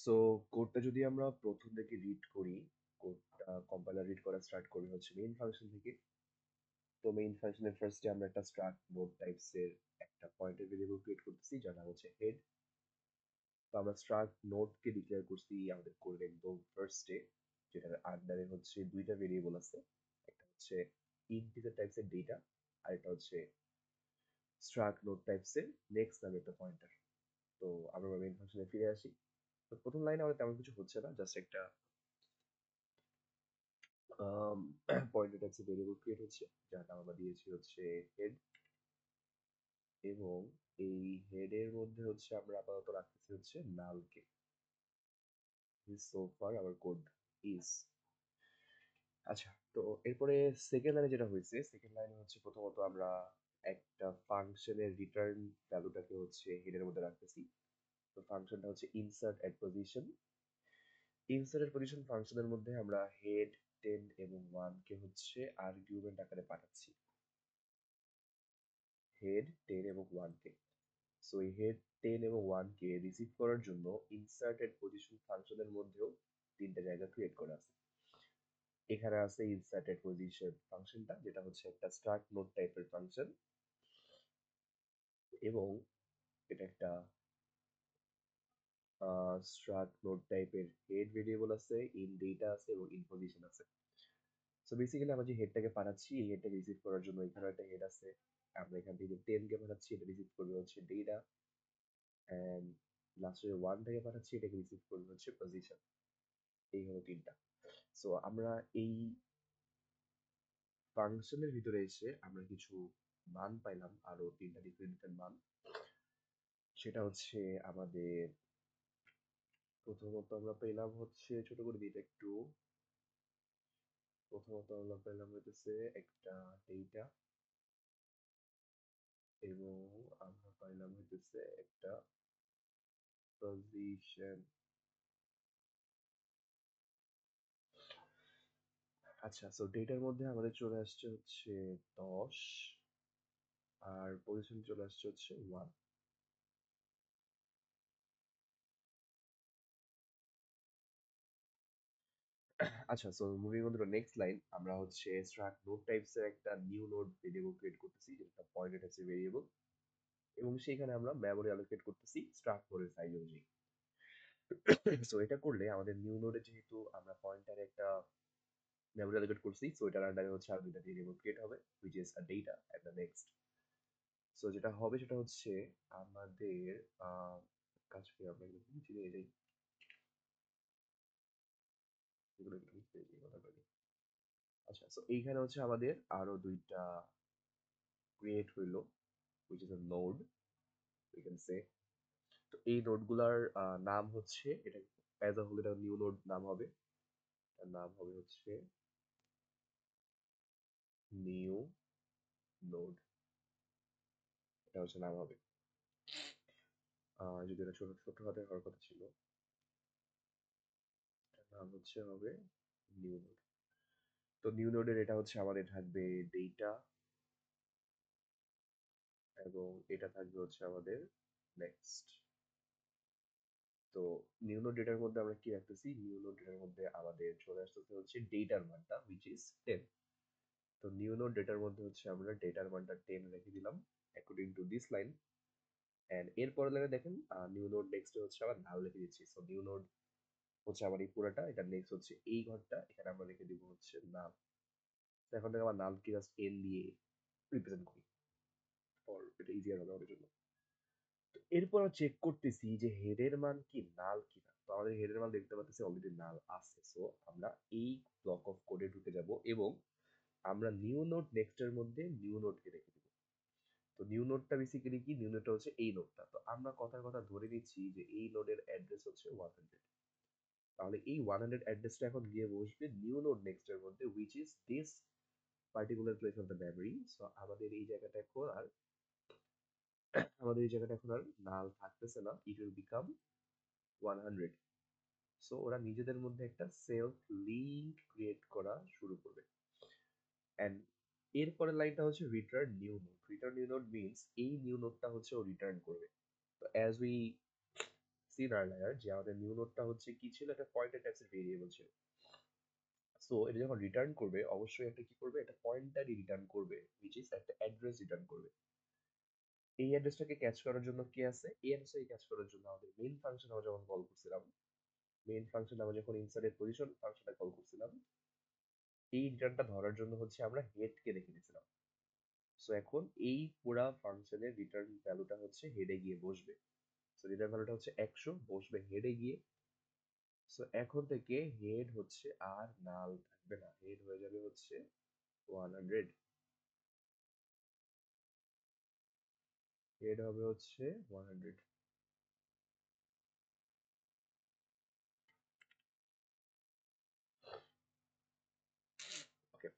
So কোডটা যদি আমরা প্রথম থেকে রিড করি, কোডটা কম্পাইলার রিড করা স্টার্ট করবে হচ্ছে মেইন ফাংশন থেকে। তো মেইন ফাংশনের ফার্স্টে আমরা একটা স্ট্রাক্ট নোড টাইপস এর একটা পয়েন্টার ভেরিয়েবল ক্রিয়েট করতেছি যার নাম হচ্ছে হেড। তো আমরা স্ট্রাক্ট নোডকে ডিক্লেয়ার করছি আমাদের কোডের একদম ফার্স্টে, যেটার আন্ডারে হচ্ছে দুইটা ভেরিয়েবল আছে। একটা হচ্ছে ইন্টিজার টাইপস এর ডেটা, আর একটা হচ্ছে স্ট্রাক্ট নোড টাইপস এর নেক্সট নামে একটা পয়েন্টার। তো আমরা মেইন ফাংশনে ফিরে আসি। তো প্রথম লাইনে আমাদের তেমন কিছু হচ্ছে না, জাস্ট একটা পয়েন্টার টাইপস এর ভেরিয়েবল ক্রিয়েট হচ্ছে যার নাম আমরা দিয়েছি হচ্ছে হেড। এবং এই হেডের মধ্যে হচ্ছে আমরা আপাতত রাখতেছি হচ্ছে নালকে। So far our code is. আচ্ছা, তো এরপরে সেকেন্ড লাইনে যেটা হয়েছে, সেকেন্ড লাইনে হচ্ছে প্রথমত আমরা একটা ফাংশনের রিটার্ন ভ্যালুটাকে হচ্ছে হেডের মধ্যে রাখতেছি। তো ফাংশনটা হচ্ছে ইনসার্ট এট পজিশন। ইনসার্ট এট পজিশন ফাংশনের মধ্যে আমরা হেড 10 এবং 1 কে হচ্ছে আর্গুমেন্ট আকারে পাঠাচ্ছি, হেড 10 এবং 1 কে। সো এই হেড 10 এবং 1 কে রিসিভ করার জন্য ইনসার্টেড পজিশন ফাংশনের মধ্যেও তিনটা জায়গা ক্রিয়েট করা আছে। এখানে আছে ইনসার্টেড পজিশন ফাংশনটা, যেটা হচ্ছে একটা স্টার্ট নোড টাইপের ফাংশন, এবং এটা একটা স্ট্রাক্ট নোড টাইপের হেড ভেরিয়েবল আছে, ইন ডেটা আছে এবং ইন পজিশন আছে। সো বেসিক্যালি আমরা যে হেডটাকে পাঠাচ্ছি, এই হেডটাকে রিসিভ করার জন্য এখানে একটা হেড আছে। আমরা এখান থেকে 10 কে পাঠাচ্ছি, এটা রিসিভ করবে হচ্ছে ডেটা, এন্ড লাস্টে 1 থেকে পাঠাচ্ছি, এটাকে রিসিভ করবে হচ্ছে পজিশন। এই হলো তিনটা। সো আমরা এই ফাংশনের ভিতরে এসে আমরা কিছু মান পাইলাম, আরো তিনটা ডিফারেন্ট ডিফারেন্ট মান। সেটা হচ্ছে আমাদের প্রথমত আমরা পেলাম হচ্ছে, ছোট করে দিই এটা একটু। প্রথমত আমরা পেলাম হইতেছে একটা ডেটা, এবং আমরা পাইলাম হইতেছে একটা পজিশন। আচ্ছা, সো ডেটার মধ্যে আমাদের চলে আসছে হচ্ছে 10, আর পজিশন চলে আসছে হচ্ছে 1। আচ্ছা, so moving on to the next line, আমরা হচ্ছে স্ট্রাক্ট নোড টাইপস এর একটা নিউ নোড ভেরিয়েবল ক্রিয়েট করতেছি, যেটা পয়েন্টার টাইপস এর ভেরিয়েবল, এবং সেখানে আমরা মেমরি অ্যালোকেট করতেছি স্ট্রাক্ট নোডের সাইজ অনুযায়ী। সো এটা করলে আমাদের নিউ নোডে যেহেতু আমরা পয়েন্টারে একটা মেমরি অ্যালোকেট করছি, সো এটার আন্ডারে হচ্ছে আর দুইটা ভেরিয়েবল ক্রিয়েট হবে, which is a data and the next. So যেটা হবে সেটা হচ্ছে আমাদের আহ, কাজ কি আমরা এগুলো নিচে নিয়ে যাই, এগুলো একটু নিচে নিয়ে যাই, কথা বলি। আচ্ছা, সো এইখানে হচ্ছে আমাদের আরো দুইটা ক্রিয়েট হইলো, which is a node, we can say। তো এই নোডগুলার নাম হচ্ছে, এটা অ্যাজ আ হোল এটা নিউ নোড নাম হবে, এটার নাম হবে হচ্ছে নিউ নোড, এটা হচ্ছে নাম হবে। যদি এটা ছোট ছোট হাতে হওয়ার কথা ছিল, এটার নাম হচ্ছে হবে নিউ নোড। তো নিউ নোডের এটা হচ্ছে আমাদের থাকবে ডেটা, এবং এটা থাকবে হচ্ছে আমাদের নেক্সট। তো নিউ নোড ডেটার মধ্যে আমরা কি রাখতেছি, নিউ নোড ডেটার মধ্যে আমাদের চলে আসতেছে হচ্ছে ডেটার মানটা, which is 10। তো নিউ নোড ডেটার মধ্যে হচ্ছে আমরা ডেটার মানটা 10 রেখে দিলাম according to this line. And এর পরের লাইনে দেখেন নিউ নোড নেক্সট হচ্ছে আবার নাল লিখে দিচ্ছি। সো নিউ নোড হচ্ছে আমার এই পুরাটা, এটা নেক্সট হচ্ছে এই ঘরটা, এখানে আমরা লিখে দিব হচ্ছে নাল। তো এখন থেকে আমার নালকে জাস্ট এন দিয়ে রিপ্রেজেন্ট করি, ফর এটা ইজিয়ার হবে আমাদের জন্য। তো এরপর চেক করতেছি যে হেডের মান কি নাল কিনা। তো আমাদের হেডের মান দেখতে পাচ্ছি অলরেডি নাল আছে। সো আমরা এই ব্লক অফ কোডে ঢুকে যাব, এবং আমরা নিউ নোড নেক্সট এর মধ্যে নিউ নোডকে রেখে দিব। তো নিউ নোডটা বেসিক্যালি কি, নিউ নোডটা হচ্ছে এই নোডটা। তো আমরা কথার কথা ধরে নিচ্ছি যে এই নোডের অ্যাড্রেস হচ্ছে 100। তাহলে এই 100 অ্যাড্রেসটা এখন গিয়ে বসবে নিউ নোড নেক্সট এর মধ্যে, which is this particular place of the memory. So আমাদের এই জায়গাটা এখন আর আমাদের এই জায়গাটা এখন আর নাল থাকতেছে না, ইট উইল বিকাম 100। সো ওরা নিজেদের মধ্যে একটা সেলফ লিঙ্ক ক্রিয়েট করা শুরু করবে। এন্ড এরপরের লাইনটা হচ্ছে return new node. Return new node means এই নিউ নোডটা হচ্ছে ও রিটার্ন করবে। তো অ্যাজ উই seen earlier যে আমাদের নিউ নোডটা হচ্ছে কি ছিল, একটা পয়েন্টার টাইপসের ভেরিয়েবল ছিল। সো এটা যখন রিটার্ন করবে অবশ্যই একটা কি করবে, একটা পয়েন্টারই রিটার্ন করবে, হুইচ ইজ একটা অ্যাড্রেস রিটার্ন করবে। এই অ্যাড্রেসটাকে ক্যাচ করার জন্য কি আছে, এই অ্যাড্রেসটাকে ক্যাচ করার জন্য আমাদের মেইন ফাংশন আমরা যখন কল করছিলাম, মেইন ফাংশন আমরা যখন ইনসার্টেড পজিশন ফাংশনটা কল করছিলাম, এই রিটার্নটা ধরার জন্য হচ্ছে আমরা হেডকে রেখে দিয়েছিলাম। সো এখন এই পুরা ফাংশনের রিটার্ন ভ্যালুটা হচ্ছে হেডে গিয়ে বসবে। সো রিটার্ন ভ্যালুটা হচ্ছে 100, বসবে হেডে গিয়ে। সো এখন থেকে হেড হচ্ছে আর নাল থাকবে না, হেড হয়ে যাবে হচ্ছে 100, হেড হবে হচ্ছে 100। ওকে,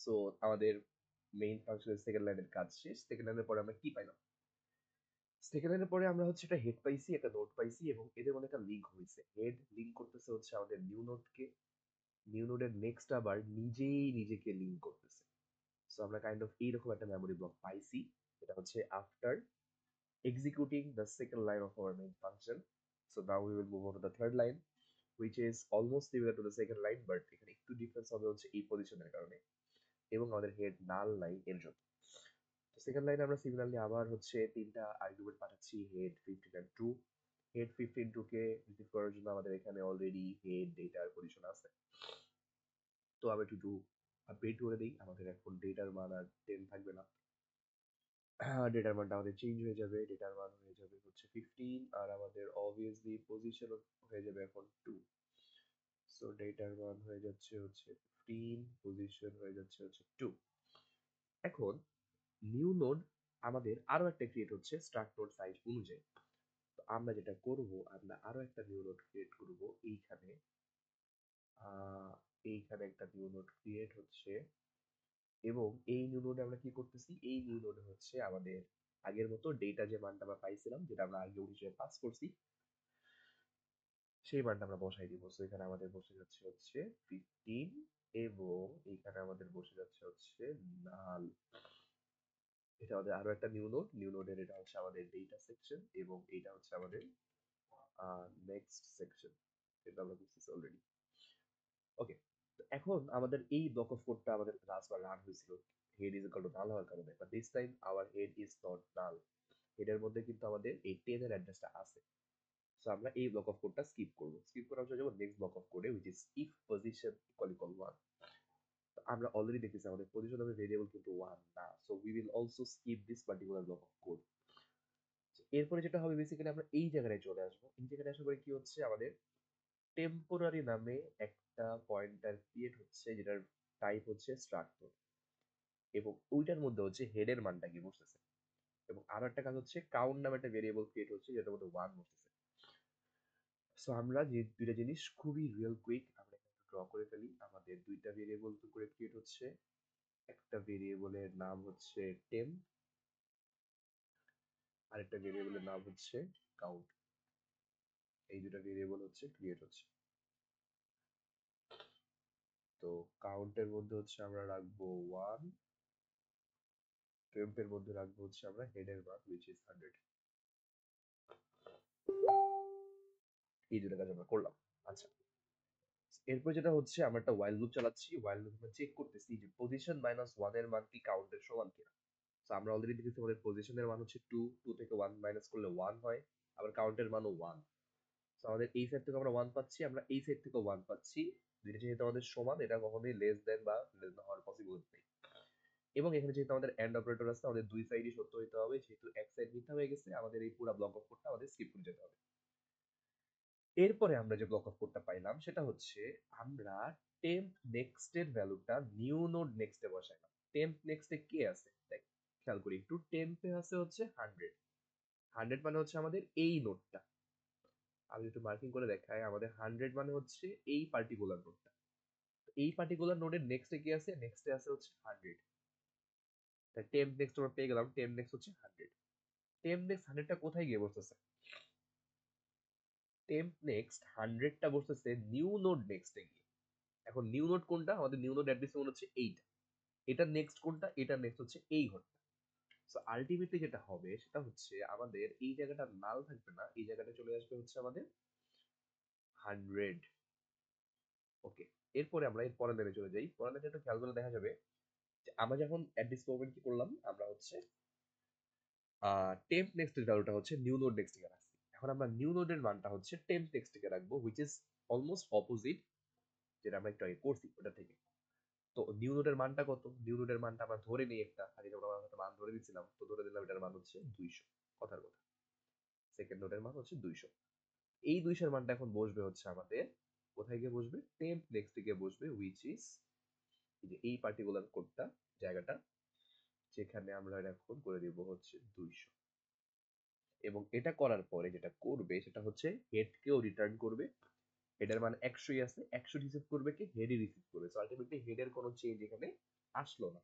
সো আমাদের মেইন ফাংশনের সেকেন্ড লাইনের কাজ শেষ। সেকেন্ড লাইনের পরে আমরা কি পাইলাম, সেকেন্ড লাইনের পরে আমরা হচ্ছে একটা হেড পাইছি, একটা নোড পাইছি, এবং এদের মধ্যে একটা লিঙ্ক হয়েছে। হেড লিঙ্ক করতেছে হচ্ছে আমাদের নিউ নোডকে, নিউ নোডের নেক্সট আবার নিজেই নিজেকে লিঙ্ক করতেছে। সো আমরা কাইন্ড অফ এইরকম একটা মেমোরি ব্লক পাইছি, এটা হচ্ছে after executing the second line of our main function. So now we will move on to the third line, which is almost similar to the second line, but এখানে একটু difference হবে হচ্ছে এই পজিশনের কারণে, এবং আমাদের হেড নাল নাই এর জন্য। তো সেকেন্ড লাইনে আমরা সিমিলারলি আবার হচ্ছে তিনটা আর্গুমেন্ট পাঠাচ্ছি, head 15 and 2। Head 15 K receive করার জন্য আমাদের এখানে অলরেডি হেড ডেটার পজিশন আছে। তো আমি একটু আপডেট করে দিই, আমাদের এখন ডেটার মান আর 10 থাকবে না, ডেটার মানটা আমাদের চেঞ্জ হয়ে যাবে, ডেটার মান হয়ে যাবে হচ্ছে 15, আর আমাদের অবভিয়াসলি পজিশন হয়ে যাবে এখন 2। সো ডেটার মান হয়ে যাচ্ছে হচ্ছে 15, পজিশন হয়ে যাচ্ছে হচ্ছে 2। এখন নিউ নোড আমাদের আরো একটা ক্রিয়েট হচ্ছে স্টার্ট নোড সাইজ অনুযায়ী। তো আমরা যেটা করব, আমরা আরো একটা নিউ নোড ক্রিয়েট করব এইখানে। আহ এইখানে একটা নিউ নোড ক্রিয়েট হচ্ছে, এবং এই নিউ নোডে আমরা কি করতেছি, এই নিউ নোডে হচ্ছে আমাদের আগের মতো ডেটা যে মানটা আমরা পাইছিলাম, যেটা আমরা আগে হিসেবে পাস করছি, সেই মানটা আমরা বসাই দিব। সো এখানে আমাদের বসে যাচ্ছে হচ্ছে 15, এবং এইখানে আমাদের বসে যাচ্ছে হচ্ছে নাল। এটা আমাদের আরো একটা নিউ নোড, নিউ নোডের এটা হচ্ছে আমাদের ডেটা সেকশন, এবং এটা হচ্ছে আমাদের নেক্সট সেকশন, এটা আমরা বুঝতেছি অলরেডি। ওকে, তো এখন আমাদের এই ব্লক অফ কোডটা আমাদের লাস্ট বার রান হয়েছিল head is equal to null হওয়ার কারণে, but this time our head is not null. হেডের মধ্যে কিন্তু আমাদের এই 10 এর অ্যাড্রেসটা আছে। সো আমরা এই ব্লক অফ কোডটা স্কিপ করব, স্কিপ করার জন্য যাব নেক্সট ব্লক অফ কোডে, which is if position equal 1। আমরা অলরেডি দেখেছি আমাদের পজিশন হবে ভেরিয়েবল কিন্তু 1 না, so we will also skip this particular block of code. এরপরে যেটা হবে বেসিক্যালি আমরা এই জায়গায় চলে আসবো, এই জায়গায় আসার পরে কি হচ্ছে, আমাদের টেম্পোরারি নামে একটা পয়েন্টার ক্রিয়েট হচ্ছে, যেটার টাইপ হচ্ছে স্ট্রাক্টর, এবং ওইটার মধ্যে হচ্ছে হেডের মানটা কি বসতেছে। এবং আরো একটা কাজ হচ্ছে কাউন্ট নামে একটা ভেরিয়েবল ক্রিয়েট হচ্ছে, যেটার মধ্যে 1 বসতেছে। সো আমরা যে দুইটা জিনিস খুবই রিয়েল কুইক আমরা ড্র করে ফেলি। আমাদের দুইটা ভেরিয়েবল তো করে ক্রিয়েট হচ্ছে, একটা ভেরিয়েবলের নাম হচ্ছে টেম, আর একটা ভেরিয়েবলের নাম হচ্ছে কাউন্ট। এই দুটা ভেরিয়েবল হচ্ছে ক্রিয়েট হচ্ছে। তো কাউন্টের মধ্যে হচ্ছে আমরা রাখবো 1, টেম্পের মধ্যে রাখবো হচ্ছে আমরা হেডের মান which is 100। এই দুটো কাজ আমরা করলাম। আচ্ছা, এরপর যেটা হচ্ছে আমরা একটা while লুপ চালাচ্ছি, while লুপ আমরা চেক করতেছি যে পজিশন মাইনাস 1 এর মান কি কাউন্টের সমান কিনা। তো আমরা অলরেডি দেখেছি আমাদের পজিশনের মান হচ্ছে 2, 2 থেকে 1 মাইনাস করলে 1 হয়, আবার কাউন্টের মানও 1। তো আমাদের এই সাইড থেকে আমরা 1 পাচ্ছি, আমরা এই সাইড থেকে 1 পাচ্ছি, দুইটা যেহেতু আমাদের সমান, এটা কখনোই লেস দেন বা লেস না হওয়ার পসিবিলিটি নেই। এবং এখানে যেহেতু আমাদের এন্ড অপারেটর আছে, আমাদের দুই সাইডই সত্য হতে হবে, যেহেতু এক সাইড মিথ্যা হয়ে গেছে, আমাদের এই পুরো ব্লক অফ কোডটা আমাদের স্কিপ করে যেতে হবে। এরপরে আমরা যে ব্লক অফ কোডটা পাইলাম সেটা হচ্ছে আমরা টেম্প নেক্সট এর ভ্যালুটা নিউ নোড নেক্সটে বসাইলাম। টেম্প নেক্সটে কে আছে দেখ, খেয়াল করি একটু, টেম্পে আছে হচ্ছে 100, 100 মানে হচ্ছে আমাদের এই নোডটা। আমি একটু মার্কিং করে দেখাই, আমাদের 100 মানে হচ্ছে এই পার্টিকুলার নোডটা। এই পার্টিকুলার নোডের নেক্সটে কি আছে, নেক্সটে আছে হচ্ছে 100। তাই টেম্প নেক্সট আমরা পেয়ে গেলাম, টেম্প নেক্সট হচ্ছে 100। টেম্প নেক্সট 100টা কোথায় গিয়ে বসতেছে, টেম্প নেক্সট 100টা বসতেছে নিউ নোড নেক্সটে গিয়ে। এখন নিউ নোড কোনটা, আমাদের নিউ নোড অ্যাড্রেস মনে হচ্ছে এইটা, এটা নেক্সট কোনটা, এটা নেক্সট হচ্ছে এই ঘরটা। সো আলটিমেটলি যেটা হবে সেটা হচ্ছে আমাদের এই জায়গাটা নাল থাকবে না, এই জায়গাটা চলে আসবে হচ্ছে আমাদের 100। ওকে, এরপরে আমরা এর পরের লাইনে চলে যাই। পরের লাইনে একটু খেয়াল করে দেখা যাবে যে আমরা যখন অ্যাট দিস মোমেন্ট কি করলাম, আমরা হচ্ছে টেম্প নেক্সট ভ্যালুটা হচ্ছে নিউ নোড নেক্সট থেকে রাখছি। এখন আমরা নিউ নোডের মানটা হচ্ছে টেম্প নেক্সট থেকে রাখবো, হুইচ ইজ অলমোস্ট অপোজিট যেটা আমরা একটু আগে করছি ওটা থেকে। তো নিউ নোডের মানটা কত? নিউ নোডের মানটা আমরা ধরে নিই একটা, আগে যেমন আমরা একটা মান ধরে দিচ্ছিলাম, তো ধরে দিলাম এটার মান হচ্ছে 200, কথার কথা। সেকেন্ড নোডের মান হচ্ছে 200। এই 200 এর মানটা এখন বসবে হচ্ছে আমাদের কোথায় গিয়ে বসবে? টেম্প নেক্সট গিয়ে বসবে, হুইচ ইজ এই যে এই পার্টিকুলার কোডটা, জায়গাটা যেখানে আমরা এখন করে দিব হচ্ছে 200। এবং এটা করার পরে যেটা করবে সেটা হচ্ছে হেডকেও রিটার্ন করবে। হেডের মান 100ই আছে, 100 রিসিভ করবে কি? হেডই রিসিভ করবে। সো আলটিমেটলি হেডের কোনো চেঞ্জ এখানে আসলো না।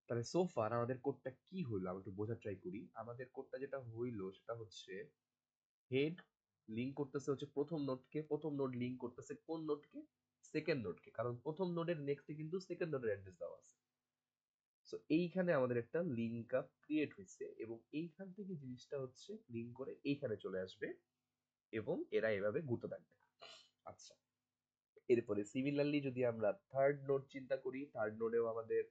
তাহলে সো ফার আমাদের কোডটা কি হইলো আমরা একটু বোঝার ট্রাই করি। আমাদের কোডটা যেটা হইলো সেটা হচ্ছে হেড লিংক করতেছে হচ্ছে প্রথম নোডকে, প্রথম নোড লিংক করতেছে কোন নোডকে? সেকেন্ড নোডকে, কারণ প্রথম নোডের নেক্সটে কিন্তু সেকেন্ড নোডের অ্যাড্রেস দেওয়া আছে। সো এইখানে আমাদের একটা লিংক আপ ক্রিয়েট হয়েছে এবং এইখান থেকে জিনিসটা হচ্ছে লিংক করে এইখানে চলে আসবে এবং এরা এভাবে ঘুরতে থাকবে। আচ্ছা, এরপরে সিমিলারলি যদি আমরা থার্ড নোড চিন্তা করি, থার্ড নোডেও আমাদের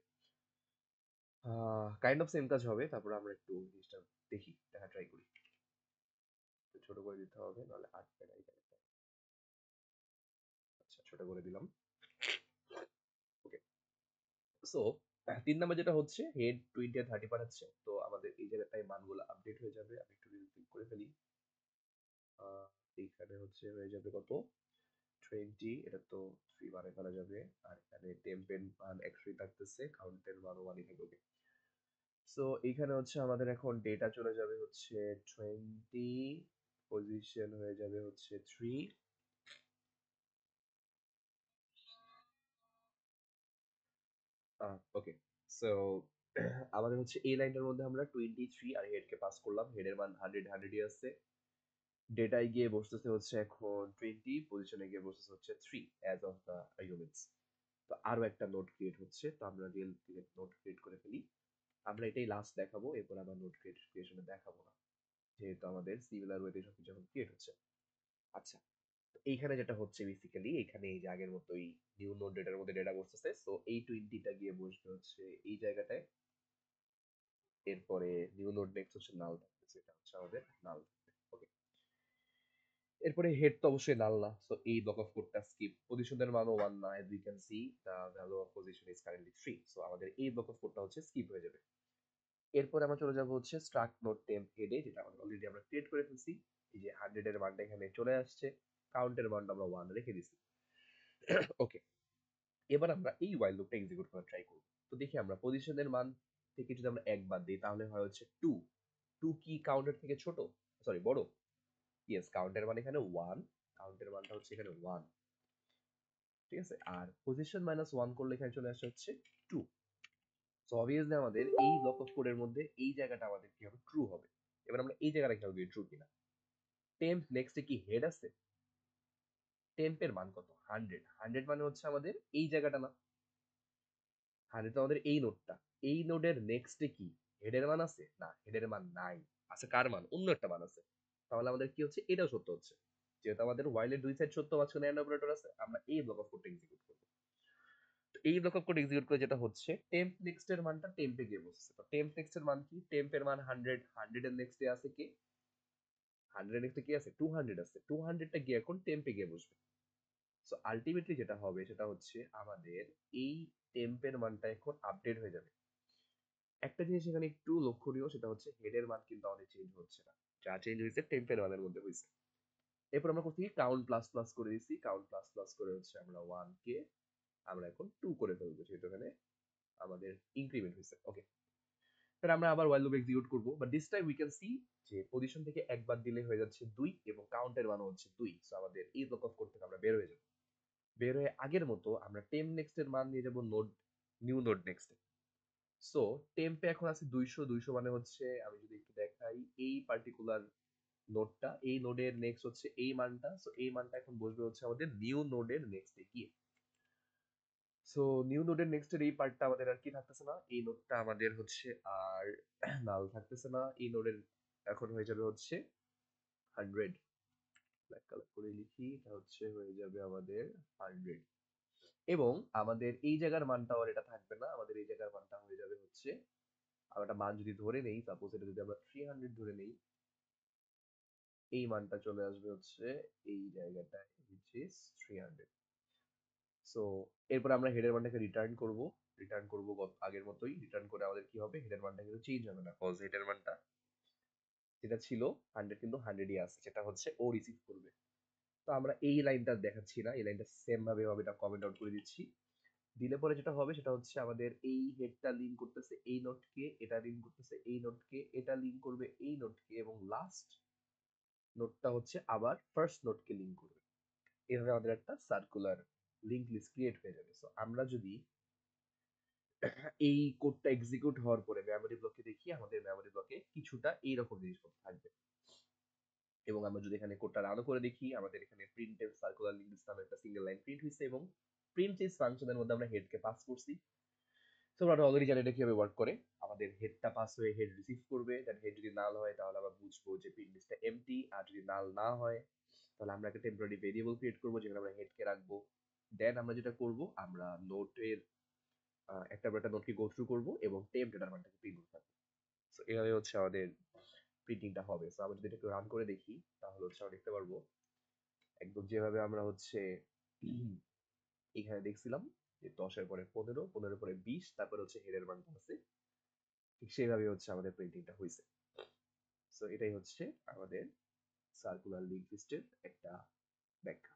কাইন্ড অফ সেম কাজ হবে। তারপর আমরা একটু জিনিসটা দেখি, দেখা ট্রাই করি। একটু ছোট করে দিতে হবে, নাহলে আটকে না এখানে। আচ্ছা, ছোট করে দিলাম। ওকে, সো 3 নাম্বার যেটা হচ্ছে হেড 20 আর 30 পাঠাচ্ছে, তো আমাদের এই জায়গাটায় মানগুলো আপডেট হয়ে যাবে। আমি একটু ক্লিক করে ফেলি। এইখানে হচ্ছে হয়ে যাবে কত? 20, এটা তো 3 বারে ফেলা যাবে। আর এখানে টেম্পের মান 100 থাকতেছে, কাউন্টের মানও 1 থাকবে। সো এইখানে হচ্ছে আমাদের এখন ডেটা চলে যাবে হচ্ছে 20, পজিশন হয়ে যাবে হচ্ছে 3। ওকে, সো আমাদের হচ্ছে এই লাইনটার মধ্যে আমরা 23 আর হেডকে পাস করলাম। হেডের মান 100, 100ই আছে। ডেটায় গিয়ে বসতেছে হচ্ছে এখন 20, পজিশনে গিয়ে বসতেছে হচ্ছে 3 অ্যাজ অফ দ্য ইউনিটস। তো আরো একটা নোট ক্রিয়েট হচ্ছে, তো আমরা রিয়েল নোট ক্রিয়েট করে ফেলি। আমরা এটাই লাস্ট দেখাবো, এরপর আমরা নোট ক্রিয়েশনে দেখাবো না, যেহেতু আমাদের সিমিলার ওয়েতে সবকিছু এখন ক্রিয়েট হচ্ছে। আচ্ছা, তো এইখানে যেটা হচ্ছে বেসিক্যালি এখানে এই যে আগের মতোই নিউ নোড ডেটার মধ্যে ডেটা বসতেছে। সো এই 20টা গিয়ে বসবে হচ্ছে এই জায়গাটায়। এরপরে নিউ নোড নেক্সট হচ্ছে নাল থাকতেছে, এটা হচ্ছে আমাদের নাল। ওকে, এরপরে হেড তো অবশ্যই নাল না, সো এই ব্লক অফ কোডটা স্কিপ। পজিশনের মানও 1 না, age we can see the value of position is currently 3, so আমাদের এই ব্লক অফ কোডটা হচ্ছে স্কিপ হয়ে যাবে। এরপরে আমরা চলে যাব হচ্ছে স্ট্রাক নোড টেম্প হেডে, যেটা অলরেডি আমরা ক্রিয়েট করে ফেলছি। এই যে 100 এর মানটা এখানে চলে আসছে, কাউন্টের মানটা আমরা 1 রেখে দিছি। ওকে, এবার আমরা এই ওয়াইল লুপটা এক্সিকিউট করার ট্রাই করব। তো দেখি আমরা পজিশনের মান থেকে যদি আমরা 1 বাদ দিই তাহলে হয় হচ্ছে 2। 2 কি কাউন্টের থেকে ছোট? সরি, বড়? ইয়েস, কাউন্টের মান এখানে 1, কাউন্টের মানটা হচ্ছে এখানে 1। ঠিক আছে, আর পজিশন মাইনাস 1 করলে এখানে চলে আসে হচ্ছে 2। সো অবভিয়াসলি আমাদের এই ব্লক অফ কোডের মধ্যে এই জায়গাটা আমাদের কি হবে? ট্রু হবে। এবার আমরা এই জায়গাটা খেয়াল করি ট্রু কিনা। টেম্প নেক্সটে কি হেড আছে? টেম্পের মান কত? 100। 100 মানে হচ্ছে আমাদের এই জায়গাটা না, 100 তো আমাদের এই নোডটা। এই নোডের নেক্সটে কি হেডের মান আছে? না, হেডের মান নাই। আছে কার মান? অন্য একটা মান আছে। তাহলে আমাদের কি হচ্ছে? এটাও সত্য হচ্ছে। যেহেতু আমাদের ওয়াইলের দুই সাইড সত্য, মাঝখানে এন্ড অপারেটর আছে, আমরা এই ব্লক অফ কোডটা এক্সিকিউট করব। তো এই ব্লক অফ কোড এক্সিকিউট করে যেটা হচ্ছে টেম্প নেক্সট এর মানটা টেম্পে গিয়ে বসছে। তো টেম্প নেক্সট এর মান কি? টেম্পের মান 100, 100 এর নেক্সটে আছে কি? 100 এর নেক্সটে কি আছে? 200 আছে। 200 টা গিয়ে এখন টেম্পে গিয়ে বসবে। সো আলটিমেটলি যেটা হবে সেটা হচ্ছে আমাদের এই টেম্পের মানটা এখন আপডেট হয়ে যাবে। একটা জিনিস এখানে একটু লক্ষণীয়, সেটা হচ্ছে হেডের মান কিন্তু আমাদের চেঞ্জ হচ্ছে না, যা চেঞ্জ হয়েছে টেম্পের মানের মধ্যে হয়েছে। এরপর আমরা করছি কাউন্ট প্লাস প্লাস করে দিছি, কাউন্ট প্লাস প্লাস করে হচ্ছে আমরা 1 কে আমরা এখন 2 করে ফেলবো, যেহেতু এখানে আমাদের ইনক্রিমেন্ট হয়েছে। ওকে, তাহলে আমরা আবার while loop এক্সিকিউট করব, but this time we can see যে পজিশন থেকে একবার দিলে হয়ে যাচ্ছে 2 এবং কাউন্টের মান হচ্ছে 2। সো আমাদের এই ব্লক অফ কোড থেকে আমরা বের হয়ে যাব। বের হয়ে আগের মতো আমরা টেম নেক্সট এর মান নিয়ে যাব node, new node next. So tempeh এখন আছে 200। 200 মানে হচ্ছে, আমি যদি একটু দেখাই, এই পার্টিকুলার নোডটা, এই নোডের নেক্সট হচ্ছে এই মানটা। সো এই মানটা এখন বসবে হচ্ছে আমাদের নিউ নোডের নেক্সটে গিয়ে। সো নিউ নোডের নেক্সট এর এই পার্টটা আমাদের আর কি থাকতেছে না, এই নোডটা আমাদের হচ্ছে আর নাল থাকতেছে না, এই নোডের এখন হয়ে যাবে হচ্ছে 100, ব্ল্যাক কালার করে লিখি, এটা হচ্ছে হয়ে যাবে আমাদের 100, এবং আমাদের এই জায়গার মানটা আর এটা থাকবে না, আমাদের এই জায়গার মানটা হয়ে যাবে হচ্ছে, আমরা একটা মান যদি ধরে নেই, সাপোজ এটা যদি আমরা 300 ধরে নেই, এই মানটা চলে আসবে হচ্ছে এই জায়গাটায়, which is 300। সো এরপর আমরা হেডের মানটাকে রিটার্ন করব আগের মতোই, রিটার্ন করে আমাদের কি হবে, হেডের মানটা কিন্তু চেঞ্জ হবে না, কজ হেডের মানটা যেটা ছিল 100 কিন্তু 100ই আছে, যেটা হচ্ছে ও রিসিভ করবে। তো আমরা এই লাইনটা দেখাচ্ছি না, এই লাইনটা সেম ভাবে হবে, এটা কমেন্ট আউট করে দিচ্ছি। দিলে পরে যেটা হবে সেটা হচ্ছে আমাদের এই হেডটা লিঙ্ক করতেছে এই নোটকে, এটা লিঙ্ক করতেছে এই নোটকে, এটা লিঙ্ক করবে এই নোটকে, এবং লাস্ট নোটটা হচ্ছে আবার ফার্স্ট নোটকে লিঙ্ক করবে। এভাবে আমাদের একটা সার্কুলার লিঙ্ক লিস্ট ক্রিয়েট হয়ে যাবে। সো আমরা যদি এই কোডটা এক্সিকিউট হওয়ার পরে মেমোরি ব্লকে দেখি, আমাদের মেমোরি ব্লকে কিছুটা এইরকম জিনিসপত্র থাকবে, এবং আমরা যদি এখানে কোডটা রানও করে দেখি, আমাদের এখানে প্রিন্টেড সার্কুলার লিঙ্ক লিস্ট নামে একটা সিঙ্গেল লাইন প্রিন্ট হয়েছে, এবং প্রিন্ট চেঞ্জ ফাংশনের মধ্যে আমরা হেডকে পাস করছি। সো আমরা অলরেডি জানি এটা কিভাবে ওয়ার্ক করে, আমাদের হেডটা পাস হয়ে হেড রিসিভ করবে, দেন হেড যদি নাল হয় তাহলে আমরা বুঝবো যে প্রিন্ট লিস্টটা এমটি, আর যদি নাল না হয় তাহলে আমরা একটা টেম্পোরারি ভেরিয়েবল ক্রিয়েট করবো যেখানে আমরা হেডকে রাখবো। দেন আমরা যেটা করব, আমরা নোটের একটা একটা নোটকে গো থ্রু করবো এবং টেম্প ডেটার মানটাকে প্রিন্ট করতে থাকবো। সো এভাবে হচ্ছে আমাদের প্রিন্টিংটা হবে। সো আমরা যদি এটাকে রান করে দেখি তাহলে হচ্ছে আমরা দেখতে পারবো একদম যেভাবে আমরা হচ্ছে এখানে দেখছিলাম যে 10-এর পরে 15, 15-এর পরে 20, তারপরে হচ্ছে হেডের মানটা আছে, ঠিক সেইভাবে হচ্ছে আমাদের প্রিন্টিংটা হয়েছে। সো এটাই হচ্ছে আমাদের সার্কুলার লিঙ্ক লিস্টের একটা ব্যাখ্যা।